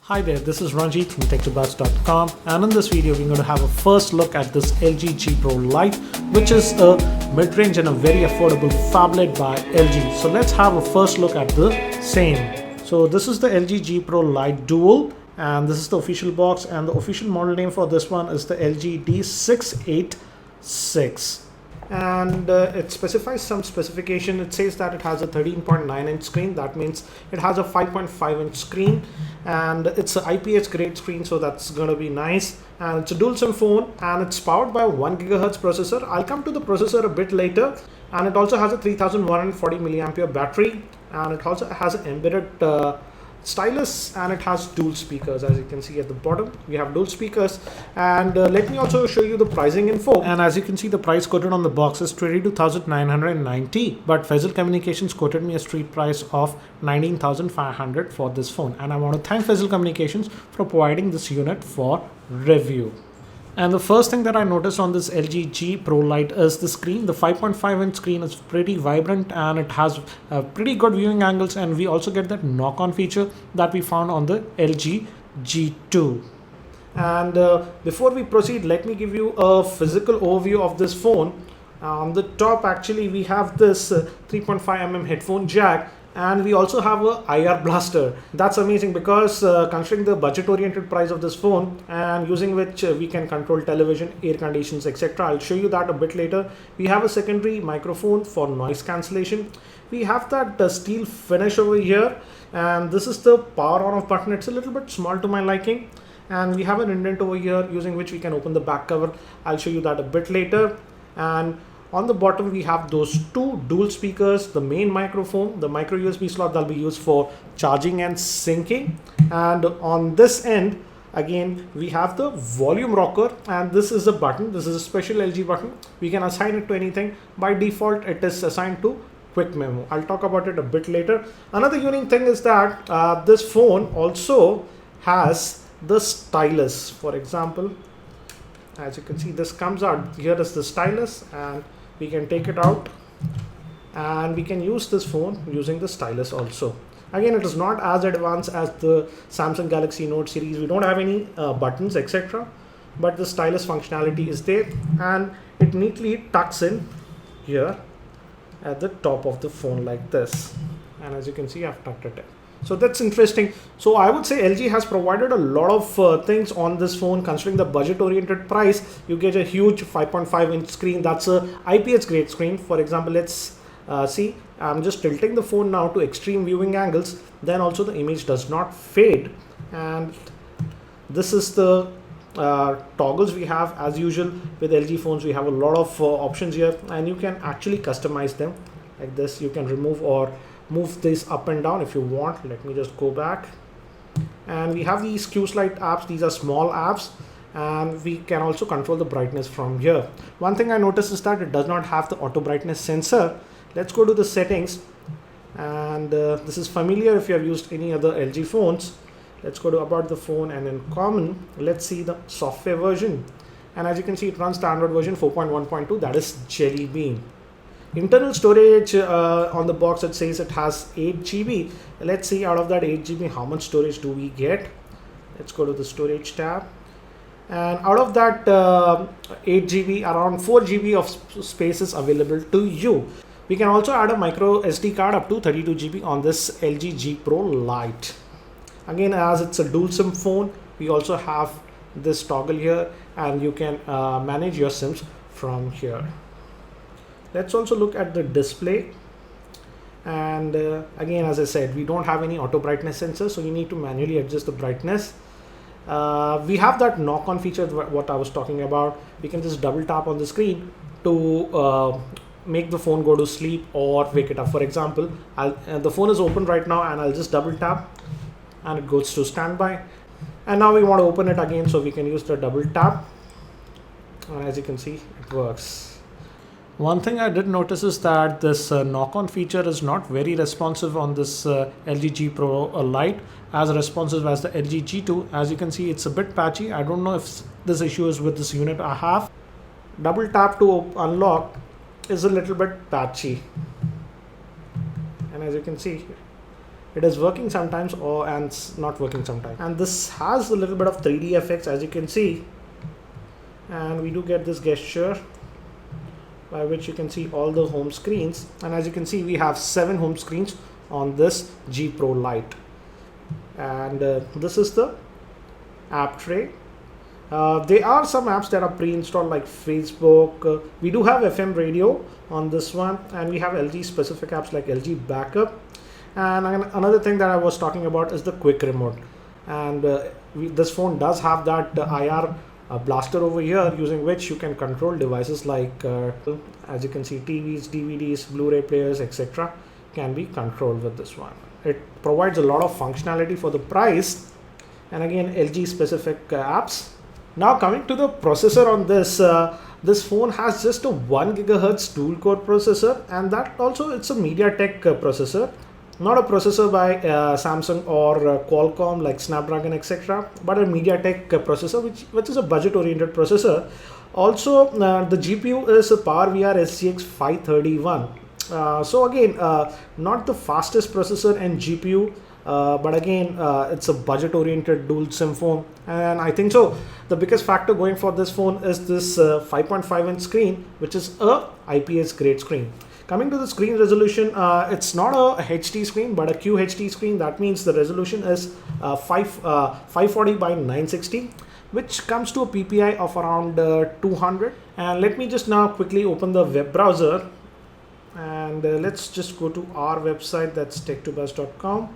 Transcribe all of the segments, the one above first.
Hi there, this is Ranjit from tech2buzz.com, and in this video we're going to have a first look at this LG G Pro Lite, which is a mid-range and a very affordable phablet by LG. So let's have a first look at the same. So this is the LG G Pro Lite Dual, and this is the official box, and the official model name for this one is the LG D686. And it specifies some specification. It says that it has a 13.9 inch screen. That means it has a 5.5 inch screen, and it's an IPS grade screen, so that's going to be nice. And it's a dual SIM phone, and it's powered by a 1 GHz processor. I'll come to the processor a bit later. And it also has a 3140 milliampere battery, and it also has an embedded stylus, and it has dual speakers. As you can see at the bottom, we have dual speakers. And let me also show you the pricing info. And as you can see, the price quoted on the box is 22,990, but Faisal Communications quoted me a street price of 19,500 for this phone, and I want to thank Faisal Communications for providing this unit for review. And the first thing that I noticed on this LG G Pro Lite is the screen. The 5.5 inch screen is pretty vibrant, and it has pretty good viewing angles, and we also get that knock-on feature that we found on the LG G2. And before we proceed, let me give you a physical overview of this phone. On the top, actually, we have this 3.5mm headphone jack, and we also have a IR blaster. That's amazing because considering the budget oriented price of this phone, and using which we can control television, air conditions, etc. I'll show you that a bit later. We have a secondary microphone for noise cancellation. We have that steel finish over here, and this is the power on off button. It's a little bit small to my liking, and we have an indent over here using which we can open the back cover. I'll show you that a bit later. And on the bottom, we have those two dual speakers, the main microphone, the micro USB slot that will be used for charging and syncing. And on this end, again, we have the volume rocker, and this is a button. This is a special LG button. We can assign it to anything. By default, it is assigned to quick memo. I'll talk about it a bit later. Another unique thing is that this phone also has the stylus. For example, as you can see, this comes out. Here is the stylus, and we can take it out, and we can use this phone using the stylus also. Again, it is not as advanced as the Samsung Galaxy Note series. We don't have any buttons, etc., but the stylus functionality is there, and it neatly tucks in here at the top of the phone like this. And as you can see, I've tucked it in. So that's interesting. So I would say LG has provided a lot of things on this phone. Considering the budget oriented price, you get a huge 5.5 inch screen. That's a IPS grade screen. For example, let's see, I'm just tilting the phone now to extreme viewing angles. Then also the image does not fade. And this is the toggles we have. As usual with LG phones, we have a lot of options here, and you can actually customize them like this. You can remove or move this up and down if you want. Let me just go back, and we have these QSlide apps. These are small apps, and we can also control the brightness from here. One thing I noticed is that it does not have the auto brightness sensor. Let's go to the settings, and this is familiar if you have used any other LG phones. Let's go to about the phone, and in common, let's see the software version. And as you can see, it runs standard version 4.1.2, that is Jelly Bean. Internal storage on the box, it says it has 8 GB. Let's see out of that 8 GB how much storage do we get. Let's go to the storage tab, and out of that 8 GB, around 4 GB of space is available to you. We can also add a micro SD card up to 32 GB on this LG G Pro Lite. Again, as it's a dual SIM phone, we also have this toggle here, and you can manage your SIMs from here. Let's also look at the display, and again, as I said, we don't have any auto brightness sensor, so you need to manually adjust the brightness. We have that knock-on feature, what I was talking about. We can just double tap on the screen to make the phone go to sleep or wake it up. For example, the phone is open right now, and I'll just double tap, and it goes to standby. And now we want to open it again, so we can use the double tap, and as you can see, it works. One thing I did notice is that this knock-on feature is not very responsive on this LG G Pro Lite, as responsive as the LG G2. As you can see, it's a bit patchy. I don't know if this issue is with this unit I have. Double tap to unlock is a little bit patchy, and as you can see, it is working sometimes and it's not working sometimes. And this has a little bit of 3D effects, as you can see, and we do get this gesture by which you can see all the home screens. And as you can see, we have 7 home screens on this G Pro Lite. And this is the app tray. There are some apps that are pre-installed like Facebook. We do have FM radio on this one, and we have LG specific apps like LG Backup. And another thing that I was talking about is the quick remote. And this phone does have that IR blaster over here, using which you can control devices like, as you can see, TVs, DVDs, Blu-ray players, etc. can be controlled with this one. It provides a lot of functionality for the price, and again LG specific apps. Now coming to the processor on this, this phone has just a 1 GHz dual core processor, and that also it's a MediaTek processor, not a processor by Samsung or Qualcomm like Snapdragon etc., but a MediaTek processor which is a budget oriented processor. Also the GPU is a PowerVR SGX 531. So again, not the fastest processor and GPU, but again, it's a budget oriented dual SIM phone, and I think so the biggest factor going for this phone is this 5.5 inch screen, which is a IPS grade screen. Coming to the screen resolution, it's not a HD screen but a QHD screen. That means the resolution is 540 by 960, which comes to a PPI of around 200. And let me just now quickly open the web browser, and let's just go to our website, that's tech2buzz.com.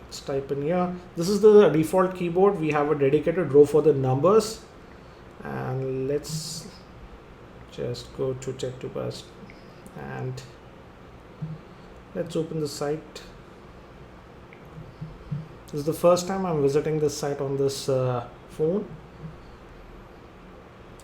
Let's type in here. This is the default keyboard. We have a dedicated row for the numbers, and let's just go to Tech2Buzz and let's open the site. This is the first time I'm visiting this site on this phone,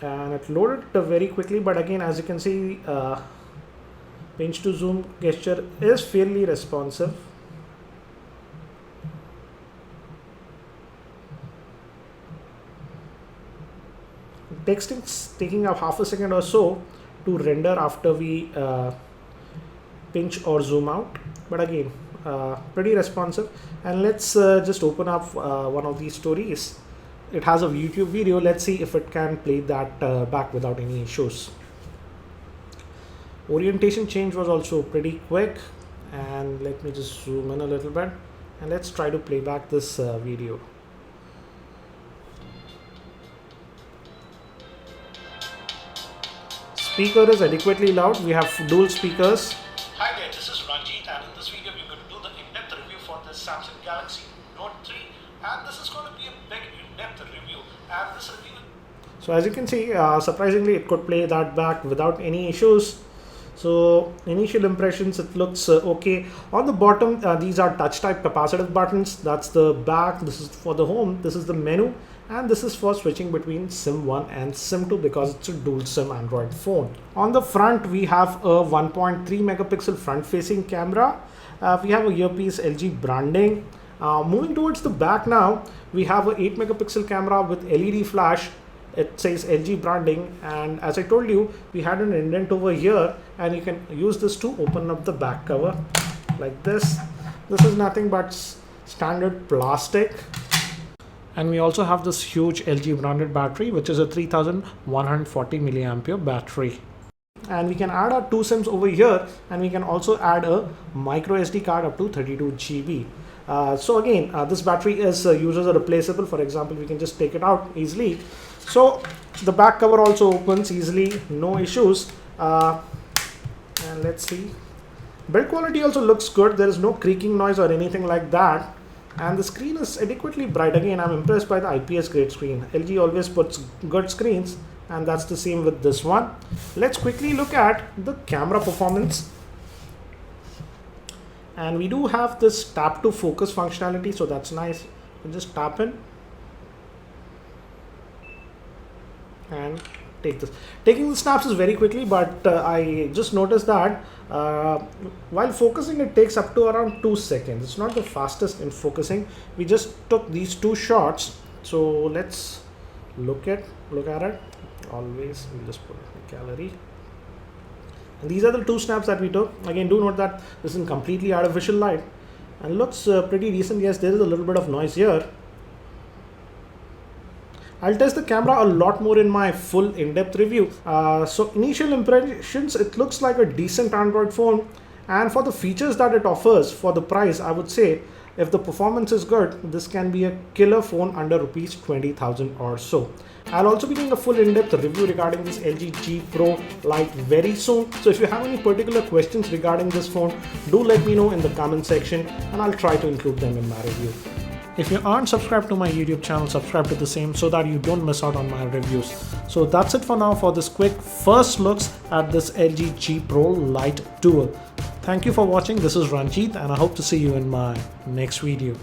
and it loaded very quickly, but again, as you can see, pinch to zoom gesture is fairly responsive. Texting's taking up half a second or so to render after we pinch or zoom out, but again pretty responsive. And let's just open up one of these stories. It has a YouTube video. Let's see if it can play that back without any issues. Orientation change was also pretty quick, and let me just zoom in a little bit and let's try to play back this video. Speaker is adequately loud. We have dual speakers. Hi there, this is Ranjit, and in this video we're going to do the in-depth review for the Samsung Galaxy Note 3, and this is going to be a big in-depth review. And this review, so as you can see, surprisingly it could play that back without any issues. So initial impressions, it looks okay. On the bottom, these are touch type capacitive buttons. That's the back. This is for the home. This is the menu, and this is for switching between SIM 1 and SIM 2 because it's a dual SIM Android phone. On the front, we have a 1.3 megapixel front facing camera. We have a earpiece LG branding. Moving towards the back now, we have a 8 megapixel camera with LED flash. It says LG branding, and as I told you, we had an indent over here, and you can use this to open up the back cover like this. This is nothing but standard plastic. And we also have this huge LG branded battery, which is a 3140 milliampere battery. And we can add our 2 SIMs over here, and we can also add a micro SD card up to 32 GB. So again, this battery is user replaceable. For example, we can just take it out easily. So the back cover also opens easily, no issues. And let's see. Build quality also looks good. There is no creaking noise or anything like that. And the screen is adequately bright. Again, I'm impressed by the IPS grade screen. LG always puts good screens, and that's the same with this one. Let's quickly look at the camera performance. And we do have this tap to focus functionality, so that's nice. You just tap in and take this. Taking the snaps is very quickly, but I just noticed that while focusing it takes up to around 2 seconds. It's not the fastest in focusing. We just took these 2 shots, so let's look at it. Always we'll just put it in the gallery. And these are the 2 snaps that we took. Again, do note that this is in completely artificial light. and looks pretty decent. Yes, there is a little bit of noise here. I'll test the camera a lot more in my full in-depth review. So initial impressions, it looks like a decent Android phone, and for the features that it offers for the price, I would say if the performance is good, this can be a killer phone under rupees 20,000 or so. I'll also be doing a full in-depth review regarding this LG G Pro Lite very soon. So if you have any particular questions regarding this phone, do let me know in the comment section and I'll try to include them in my review. If you aren't subscribed to my YouTube channel, subscribe to the same so that you don't miss out on my reviews. So that's it for now for this quick first looks at this LG G Pro Lite Dual. Thank you for watching. This is Ranjit and I hope to see you in my next video.